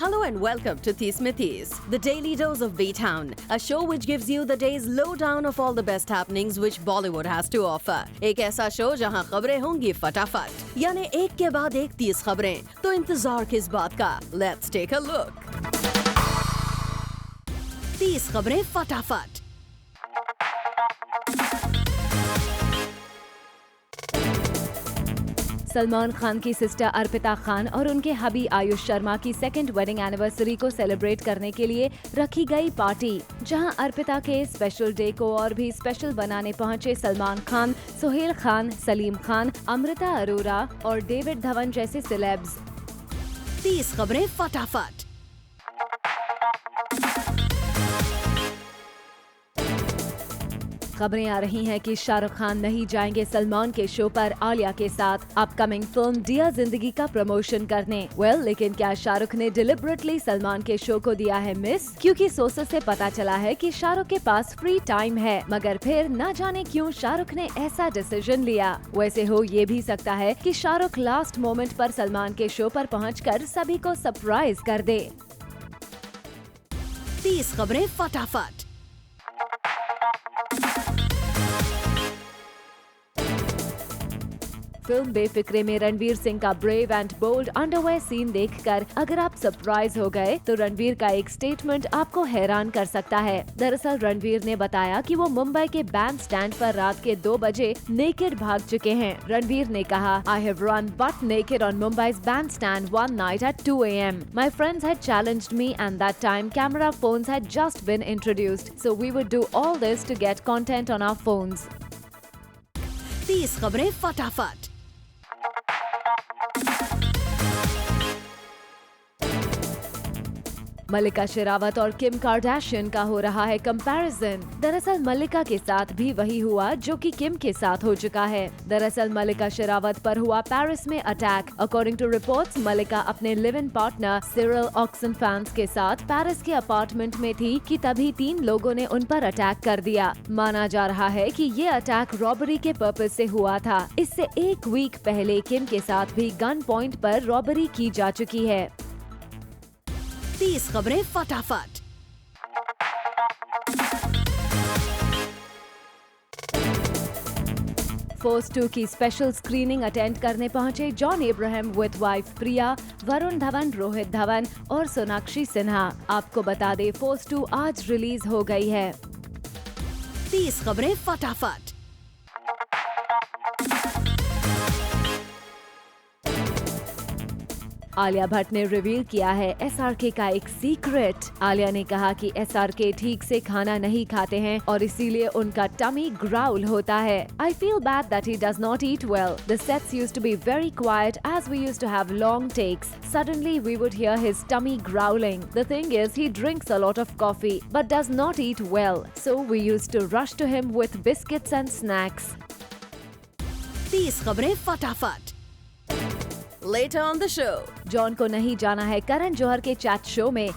Hello and welcome to This Mein This, the daily dose of B-Town, a show which gives you the day's lowdown of all the best happenings which Bollywood has to offer. एक ऐसा show जहां खबरें होंगी फटाफट, यानी एक के बाद एक 30 खबरें, तो इंतजार किस बात का? Let's take a look. 30 खबरें फटाफट. सलमान खान की सिस्टर अर्पिता खान और उनके हबी आयुष शर्मा की सेकंड वेडिंग एनिवर्सरी को सेलिब्रेट करने के लिए रखी गई पार्टी, जहां अर्पिता के स्पेशल डे को और भी स्पेशल बनाने पहुंचे सलमान खान, सोहेल खान, सलीम खान, अमृता अरोरा और डेविड धवन जैसे सेलेब्स. 30 खबरें फटाफट. खबरें आ रही हैं कि शाहरुख खान नहीं जाएंगे सलमान के शो पर आलिया के साथ अपकमिंग फिल्म डियर जिंदगी का प्रमोशन करने. लेकिन क्या शाहरुख ने डिलिबरेटली सलमान के शो को दिया है मिस? क्योंकि सोर्सेस से पता चला है कि शाहरुख के पास फ्री टाइम है, मगर फिर न जाने क्यों शाहरुख ने ऐसा डिसीजन लिया. वैसे हो ये भी सकता है कि शाहरुख लास्ट मोमेंट पर सलमान के शो पर पहुंचकर सभी को सरप्राइज कर दे. 30 खबरें फटाफट. फिल्म बेफिक्रे में रणवीर सिंह का brave and bold underwear scene देखकर अगर आप सरप्राइज हो गए तो रणवीर का एक स्टेटमेंट आपको हैरान कर सकता है. दरअसल रणवीर ने बताया कि वो मुंबई के बैंड स्टैंड पर रात के 2 बजे नेकेड भाग चुके हैं. रणवीर ने कहा, I have run but naked on मुंबई's band stand one night at 2 AM. My friends had challenged me and that time camera phones had just been introduced. So we would do all this to get content on our phones. 30 खबरें फटाफट. मल्लिका शेरावत और Kim Kardashian का हो रहा है comparison. दरअसल मल्लिका के साथ भी वही हुआ जो कि किम के साथ हो चुका है. दरअसल मल्लिका शेरावत पर हुआ पेरिस में अटैक. अकॉर्डिंग टू रिपोर्ट्स, मल्लिका अपने लिव इन पार्टनर सिरिल ऑक्सनफैंस के साथ पेरिस के अपार्टमेंट में थी कि तभी 3 लोगों ने उन पर अटैक कर दिया. माना जा रहा है कि ये अटैक रॉबरी के पर्पज से हुआ था. इससे 1 वीक पहले किम के साथ भी गन पॉइंट पर रॉबरी की जा चुकी है. 30 खबरें फटाफट. फोर्स 2 की स्पेशल स्क्रीनिंग अटेंड करने पहुंचे जॉन अब्राहम विद वाइफ प्रिया, वरुण धवन, रोहित धवन और सोनाक्षी सिन्हा. आपको बता दे फोर्स 2 आज रिलीज हो गई है. 30 खबरें फटाफट. आलिया भट्ट ने रिवील किया है SRK का एक सीक्रेट. आलिया ने कहा कि SRK ठीक से खाना नहीं खाते हैं और इसीलिए उनका टमी ग्राउल होता है. I feel bad that he does not eat well. The sets used to be very quiet as we used to have long takes. Suddenly we would hear his tummy growling. The thing is he drinks a lot of coffee but does not eat well. So we used to rush to him with biscuits and snacks. 30 खबरें फटाफट. Later on the show, John को नहीं जाना है करण जौहर के chat show में.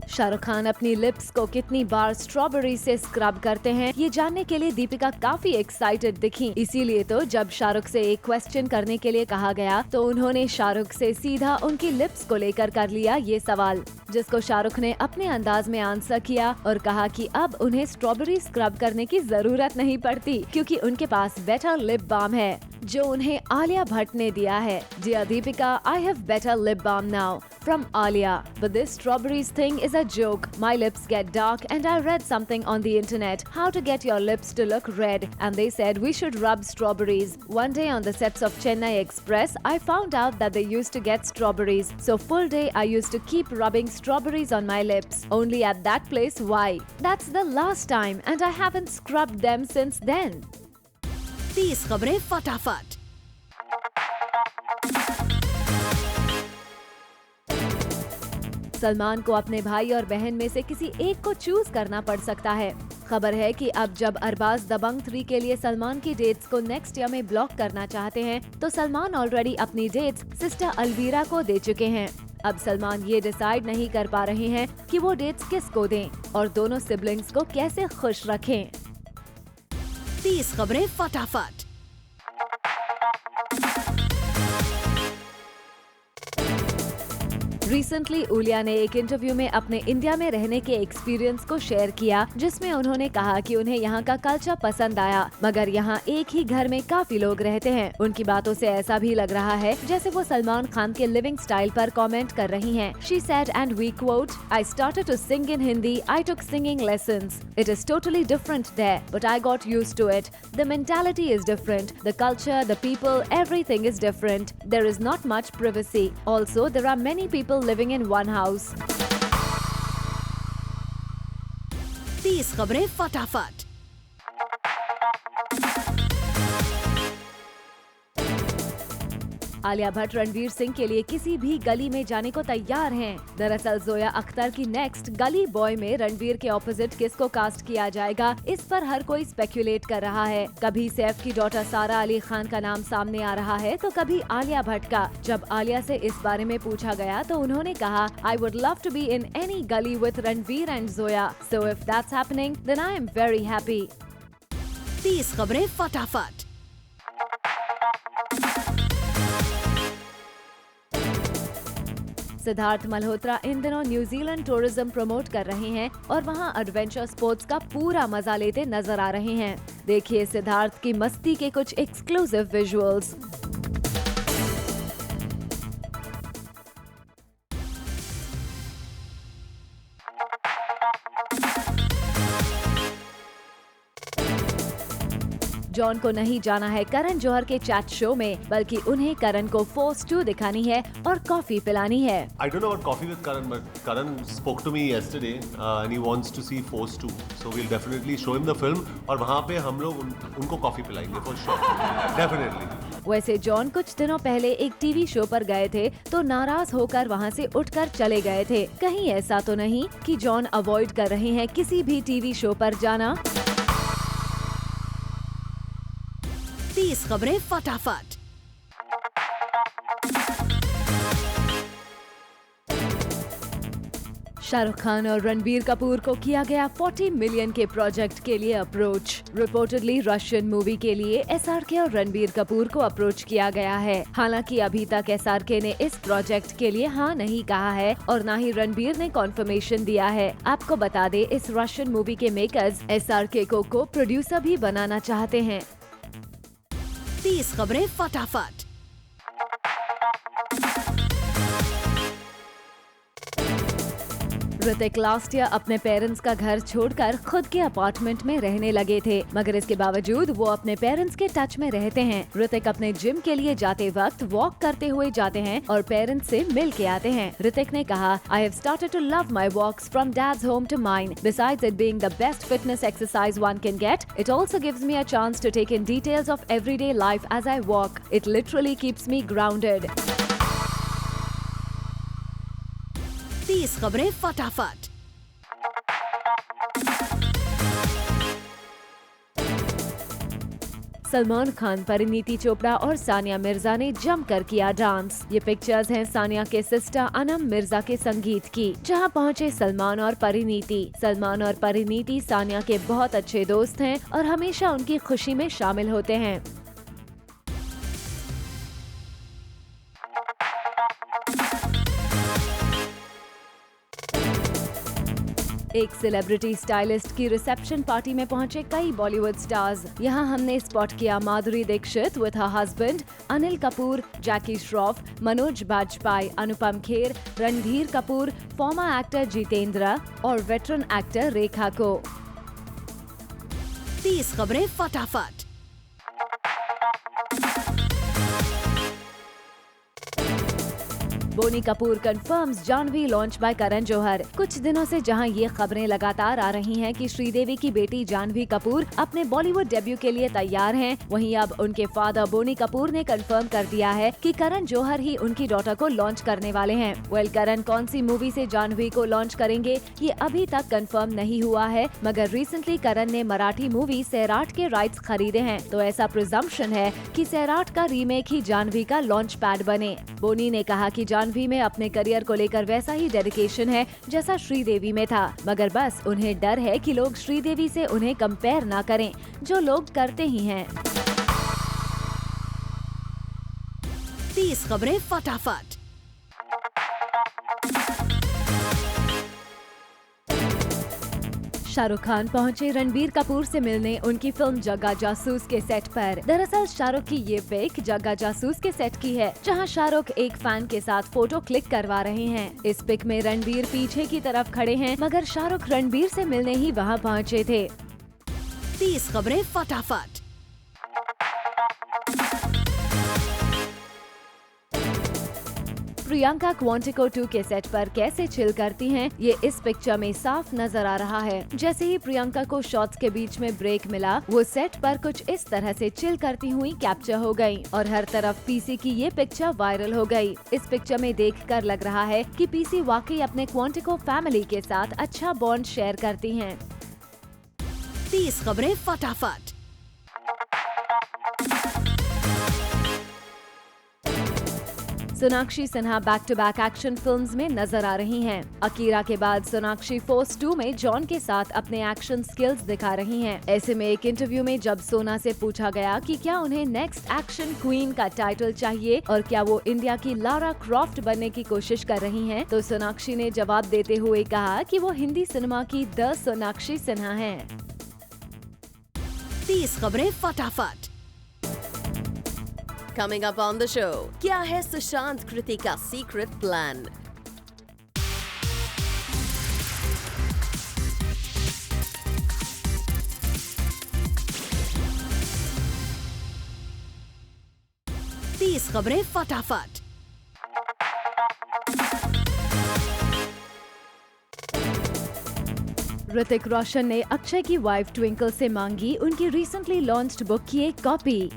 शाहरुख खान अपनी lips को कितनी बार स्ट्रॉबेरी से स्क्रब करते हैं ये जानने के लिए दीपिका काफी एक्साइटेड दिखी. इसीलिए तो जब शाहरुख से एक क्वेश्चन करने के लिए कहा गया तो उन्होंने शाहरुख से सीधा उनकी लिप्स को लेकर कर लिया ये सवाल, जिसको शाहरुख ने अपने अंदाज में आंसर किया और कहा कि अब उन्हें स्ट्रॉबेरी स्क्रब करने की जरूरत नहीं पड़ती क्योंकि उनके पास बेटर लिप बाम है जो उन्हें आलिया भट्ट ने दिया है. Dear Deepika, I have better lip balm now from Alia. But this strawberries thing is a joke. My lips get dark and I read something on the internet how to get your lips to look red and they said we should rub strawberries. One day on the sets of Chennai Express, I found out that they used to get strawberries. So full day I used to keep rubbing strawberries on my lips. Only at that place, why? That's the last time and I haven't scrubbed them since then. 30 खबरें फटाफट. सलमान को अपने भाई और बहन में से किसी एक को चूज करना पड़ सकता है. खबर है कि अब जब अरबाज दबंग 3 के लिए सलमान की डेट्स को नेक्स्ट ईयर में ब्लॉक करना चाहते हैं तो सलमान ऑलरेडी अपनी डेट्स सिस्टर अलवीरा को दे चुके हैं. अब सलमान ये डिसाइड नहीं कर पा रहे हैं कि वो डेट्स किसको दें और दोनों सिबलिंग्स को कैसे खुश रखें. 30 खबरें फटाफट. रिसेंटली उलिया ने एक इंटरव्यू में अपने इंडिया में रहने के एक्सपीरियंस को शेयर किया, जिसमें उन्होंने कहा कि उन्हें यहाँ का कल्चर पसंद आया, मगर यहाँ एक ही घर में काफी लोग रहते हैं। उनकी बातों से ऐसा भी लग रहा है जैसे वो सलमान खान के लिविंग स्टाइल पर कमेंट कर रही हैं। She said, and we quote, "I started to sing in Hindi. I took singing lessons. It is totally different there, but I got used to it. The mentality is different. The culture, the people, everything is different. There is not much privacy. Also, there are many people living in one house." 30 खबरें फटाफट। आलिया भट्ट रणवीर सिंह के लिए किसी भी गली में जाने को तैयार हैं। दरअसल जोया अख्तर की नेक्स्ट गली बॉय में रणवीर के ऑपोजिट किसको कास्ट किया जाएगा, इस पर हर कोई स्पेक्युलेट कर रहा है। कभी सैफ की डॉटर सारा अली खान का नाम सामने आ रहा है तो कभी आलिया भट्ट का। जब आलिया से इस बारे में पूछा गया तो उन्होंने कहा, "I would love to be in any gully with Ranveer and Zoya. So if that's happening, then I am very happy." 30 खबरें फटाफट। सिद्धार्थ मल्होत्रा इन दिनों न्यूजीलैंड टूरिज्म प्रमोट कर रहे हैं और वहां एडवेंचर स्पोर्ट्स का पूरा मजा लेते नजर आ रहे हैं। देखिए सिद्धार्थ की मस्ती के कुछ एक्सक्लूसिव विजुअल्स। जॉन को नहीं जाना है करण जौहर के चैट शो में, बल्कि उन्हें करण को फोर्स 2 दिखानी है और कॉफी पिलानी है। I don't know about coffee with Karan, but Karan spoke to me yesterday and he wants to see Force 2. So we'll definitely show him the film और वहाँ पे हम लोग उनको कॉफी पिलाएंगे for sure, definitely. वैसे John कुछ दिनों पहले एक टीवी शो पर गए थे तो नाराज होकर वहाँ से उठकर चले गए थे। कहीं ऐसा तो नहीं कि जॉन अवॉइड कर रहे हैं किसी भी टीवी शो पर जाना? 30 खबरें फटाफट। शाहरुख खान और रणबीर कपूर को किया गया 40 मिलियन के प्रोजेक्ट के लिए अप्रोच। रिपोर्टेडली रशियन मूवी के लिए एसआरके और रणबीर कपूर को अप्रोच किया गया है। हालांकि अभी तक एसआरके ने इस प्रोजेक्ट के लिए हाँ नहीं कहा है और न ही रणबीर ने कॉन्फर्मेशन दिया है। आपको बता दे, इस रशियन मूवी के मेकर्स एसआरके को प्रोड्यूसर भी बनाना चाहते हैं। 30 खबरें फटाफट। ऋतिक लास्ट ईयर अपने पेरेंट्स का घर छोड़कर खुद के अपार्टमेंट में रहने लगे थे, मगर इसके बावजूद वो अपने पेरेंट्स के टच में रहते हैं। ऋतिक अपने जिम के लिए जाते वक्त वॉक करते हुए जाते हैं और पेरेंट्स से मिल के आते हैं। ऋतिक ने कहा, "I have started to love my walks from dad's home to mine. Besides it being the best fitness exercise one can get, it also gives me a chance to take in details of everyday life as I walk. It literally keeps me grounded." 30 खबरें फटाफट। सलमान खान, परिणीति चोपड़ा और सानिया मिर्जा ने जमकर किया dance. ये pictures हैं सानिया के sister Anam Mirza के संगीत की, जहां पहुंचे सलमान और परिणीति। सलमान और परिणीति सानिया के बहुत अच्छे दोस्त हैं और हमेशा उनकी खुशी में शामिल होते हैं। एक सेलिब्रिटी स्टाइलिस्ट की रिसेप्शन पार्टी में पहुंचे कई बॉलीवुड स्टार्स। यहां हमने स्पॉट किया Madhuri Dixit with her husband, Anil Kapoor, Jackie Shroff, Manoj Bajpayee, Anupam Kher, Randhir Kapoor, former actor Jeetendra और वेटरन एक्टर रेखा को। 30 खबरें फटाफट। Boney Kapoor confirms Janhvi launch by Karan Johar. कुछ दिनों से जहां ये खबरें लगातार आ रही हैं कि श्रीदेवी की बेटी जानवी कपूर अपने बॉलीवुड डेब्यू के लिए तैयार हैं, वहीं अब उनके फादर बोनी कपूर ने कंफर्म कर दिया है कि करण जौहर ही उनकी डॉटर को लॉन्च करने वाले हैं। वेल, करण कौन सी मूवी से जानवी को लॉन्च करेंगे ये अभी तक कंफर्म नहीं हुआ है, मगर रिसेंटली करण ने मराठी मूवी सैराट के राइट्स खरीदे हैं, तो ऐसा प्रिजम्पशन है कि सैराट का रीमेक ही जानवी का लॉन्च पैड बने। बोनी ने कहा कि जानवी में अपने करियर को लेकर वैसा ही डेडिकेशन है जैसा श्रीदेवी में था, मगर बस उन्हें डर है कि लोग श्रीदेवी से उन्हें कंपेयर ना करें, जो लोग करते ही हैं। 30 खबरें फटाफट। शाहरुख खान पहुंचे रणबीर कपूर से मिलने उनकी फिल्म जग्गा जासूस के सेट पर। दरअसल शाहरुख की ये पिक जग्गा जासूस के सेट की है, जहां शाहरुख एक फैन के साथ फोटो क्लिक करवा रहे हैं। इस पिक में रणबीर पीछे की तरफ खड़े हैं, मगर शाहरुख रणबीर से मिलने ही वहां पहुंचे थे। 30 खबरें फटाफट। प्रियंका क्वांटिको 2 के सेट पर कैसे चिल करती हैं, ये इस पिक्चर में साफ नजर आ रहा है। जैसे ही प्रियंका को शॉट्स के बीच में ब्रेक मिला, वो सेट पर कुछ इस तरह से चिल करती हुई कैप्चर हो गयी और हर तरफ पीसी की ये पिक्चर वायरल हो गई। इस पिक्चर में देखकर लग रहा है कि पीसी वाकई अपने क्वांटिको फैमिली के साथ अच्छा बॉन्ड शेयर करती हैं। 30 खबरें फटाफट। Sonakshi Sinha back to back action films में नजर आ रही हैं। अकीरा के बाद सोनाक्षी फोर्स 2 में जॉन के साथ अपने एक्शन स्किल्स दिखा रही हैं। ऐसे में एक इंटरव्यू में जब सोना से पूछा गया कि क्या उन्हें नेक्स्ट एक्शन क्वीन का टाइटल चाहिए और क्या वो इंडिया की लारा क्रॉफ्ट बनने की कोशिश कर रही हैं, तो सोनाक्षी ने जवाब देते हुए कहा कि वो हिंदी सिनेमा की द सोनाक्षी सिन्हा हैं। 30 खबरें फटाफट। Coming up on the show, क्या है सुशांत कृति का सीक्रेट प्लान? तीस खबरें फटाफट। ऋतिक रोशन ने अक्षय की वाइफ ट्विंकल से मांगी उनकी रिसेंटली लॉन्च्ड बुक की एक कॉपी।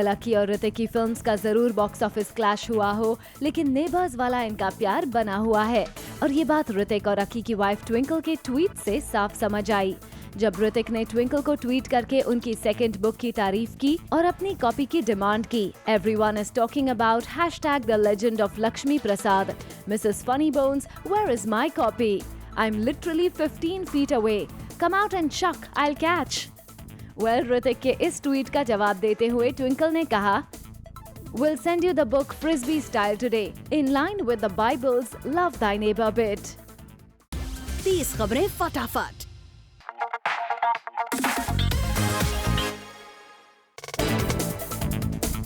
अकी और ऋतिक की फिल्म्स का जरूर बॉक्स ऑफिस क्लैश हुआ हो, लेकिन नेबर्स वाला इनका प्यार बना हुआ है और ये बात ऋतिक और अकी की वाइफ ट्विंकल के ट्वीट से साफ समझ आई। जब ऋतिक ने ट्विंकल को ट्वीट करके उनकी सेकंड बुक की तारीफ की और अपनी कॉपी की डिमांड की। Everyone is talking about #The Legend of Lakshmi Prasad. Mrs. Funny Bones, where is my copy? I'm literally 15 feet away. Come out and chuck, I'll catch. Hrithik के इस ट्वीट का जवाब देते हुए ट्विंकल ने कहा, We'll send you the book Frisbee style today, in line with the Bible's love thy neighbor bit. 30 खबरें फटाफट।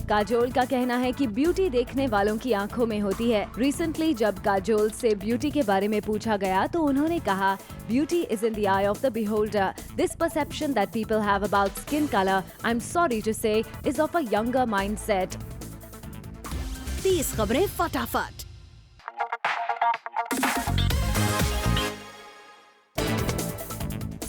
काजोल का कहना है कि ब्यूटी देखने वालों की आंखों में होती है। रिसेंटली जब काजोल से ब्यूटी के बारे में पूछा गया तो उन्होंने कहा, beauty is in the eye of the beholder. This perception that people have about skin colour, I am sorry to say, is of a younger mindset. 30 खबरें फटाफट।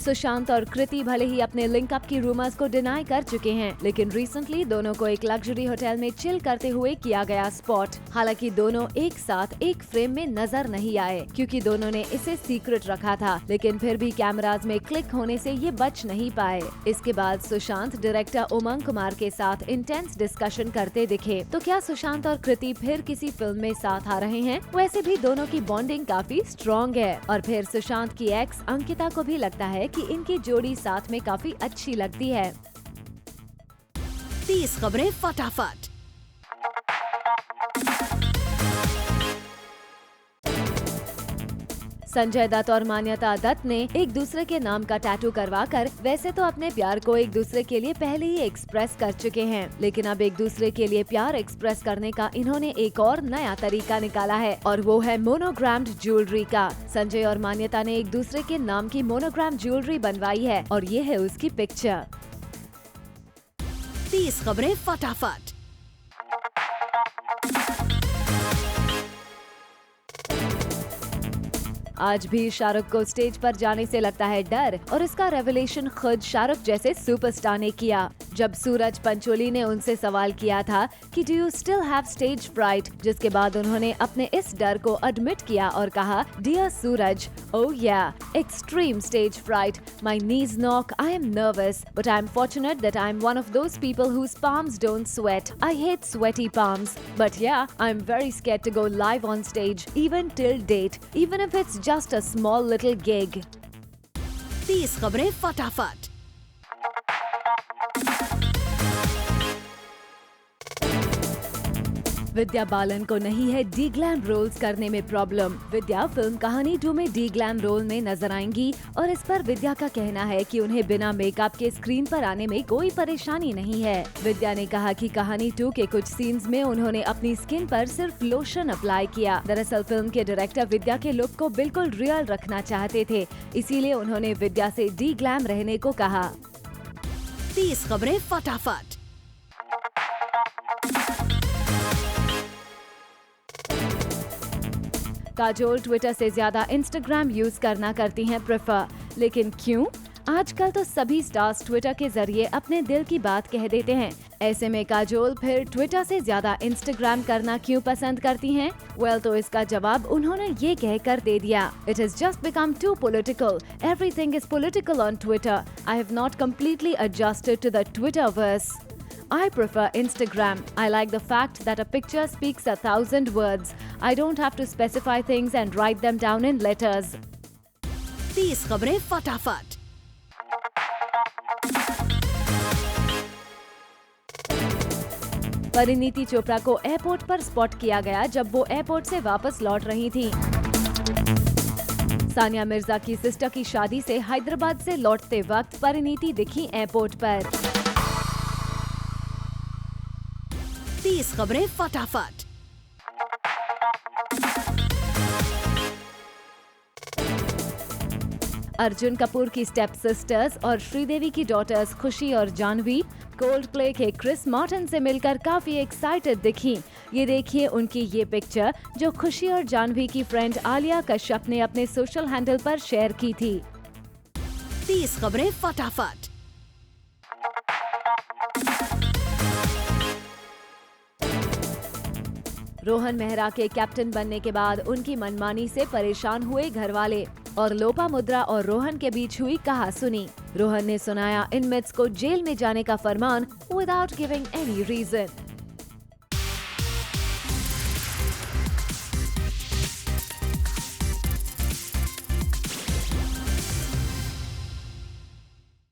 सुशांत और कृति भले ही अपने लिंकअप की रूमर्स को डिनाई कर चुके हैं, लेकिन रिसेंटली दोनों को एक लग्जरी होटल में चिल करते हुए किया गया स्पॉट. हालांकि दोनों एक साथ एक फ्रेम में नजर नहीं आए क्योंकि दोनों ने इसे सीक्रेट रखा था, लेकिन फिर भी कैमराज में क्लिक होने से ये बच नहीं पाए. इसके बाद सुशांत डायरेक्टर उमंग कुमार के साथ इंटेंस डिस्कशन करते दिखे. तो क्या सुशांत और कृति फिर किसी फिल्म में साथ आ रहे हैं? वैसे भी दोनों की बॉन्डिंग काफी स्ट्रॉन्ग है और फिर सुशांत की एक्स अंकिता को भी लगता है कि इनकी जोड़ी साथ में काफी अच्छी लगती है. 30 खबरें फटाफट। संजय दत्त और मान्यता दत्त ने एक दूसरे के नाम का टैटू करवाकर वैसे तो अपने प्यार को एक दूसरे के लिए पहले ही एक्सप्रेस कर चुके हैं, लेकिन अब एक दूसरे के लिए प्यार एक्सप्रेस करने का इन्होंने एक और नया तरीका निकाला है और वो है मोनोग्राम्ड ज्वेलरी का. संजय और मान्यता ने एक दूसरे के नाम की मोनोग्राम ज्वेलरी बनवाई है और ये है उसकी पिक्चर. 30 खबरें फटाफट। आज भी शाहरुख को स्टेज पर जाने से लगता है डर और इसका रेवलेशन खुद शाहरुख जैसे सुपरस्टार ने किया. जब सूरज पंचोली ने उनसे सवाल किया था कि do you still have stage fright, जिसके बाद उन्होंने अपने इस डर को एडमिट किया और कहा, dear Suraj, oh yeah, extreme stage fright, my knees knock, I am nervous, but I am fortunate that I am one of those people whose palms don't sweat. I hate sweaty palms. But yeah, I'm very scared to go live on stage, even till date, even if it's just a small little gig. 30 खबरें फटाफट। विद्या बालन को नहीं है D glam roles करने में problem. विद्या film कहानी 2 में D glam role में नजर आएंगी और इस पर विद्या का कहना है कि उन्हें बिना मेकअप के स्क्रीन पर आने में कोई परेशानी नहीं है। विद्या ने कहा कि कहानी 2 के कुछ सीन्स में उन्होंने अपनी स्किन पर सिर्फ लोशन अप्लाई किया। दरअसल फिल्म के डायरेक्टर विद्या के लुक को बिल्कुल रियल रखना चाहते थे, इसीलिए उन्होंने विद्या से डी ग्लैम रहने को कहा। 30 खबरें फटाफट। काजोल ट्विटर से ज्यादा इंस्टाग्राम यूज करना करती हैं प्रेफर, लेकिन क्यों? आजकल तो सभी स्टार्स ट्विटर के जरिए अपने दिल की बात कह देते हैं। ऐसे में काजोल फिर ट्विटर से ज्यादा इंस्टाग्राम करना क्यों पसंद करती हैं? तो इसका जवाब उन्होंने ये कहकर दे दिया। It is just become too political. Everything is political on Twitter. I have not completely adjusted to the Twitterverse. I prefer Instagram. I like the fact that a picture speaks 1,000 words. I don't have to specify things and write them down in letters. 30 खबरें फटाफट। परिणीति चोपड़ा को airport पर spot किया गया जब वो airport से वापस लौट रही थी। सानिया मिर्जा की सिस्टर की शादी से हैदराबाद से लौटते वक्त परिणीति दिखी एयरपोर्ट पर। 30 खबरें फटाफट। अर्जुन कपूर की स्टेप सिस्टर्स और श्रीदेवी की डॉटर्स खुशी और जानवी कोल्ड प्ले के क्रिस मार्टिन से मिलकर काफी एक्साइटेड दिखी। ये देखिए उनकी ये पिक्चर जो खुशी और जानवी की फ्रेंड आलिया कश्यप ने अपने सोशल हैंडल पर शेयर की थी। 30 खबरें फटाफट। रोहन मेहरा के कैप्टन बनने के बाद उनकी मनमानी से परेशान हुए घरवाले और लोपामुद्रा और रोहन के बीच हुई कहासुनी। रोहन ने सुनाया इनमेट्स को जेल में जाने का फरमान विदाउट गिविंग एनी रीजन।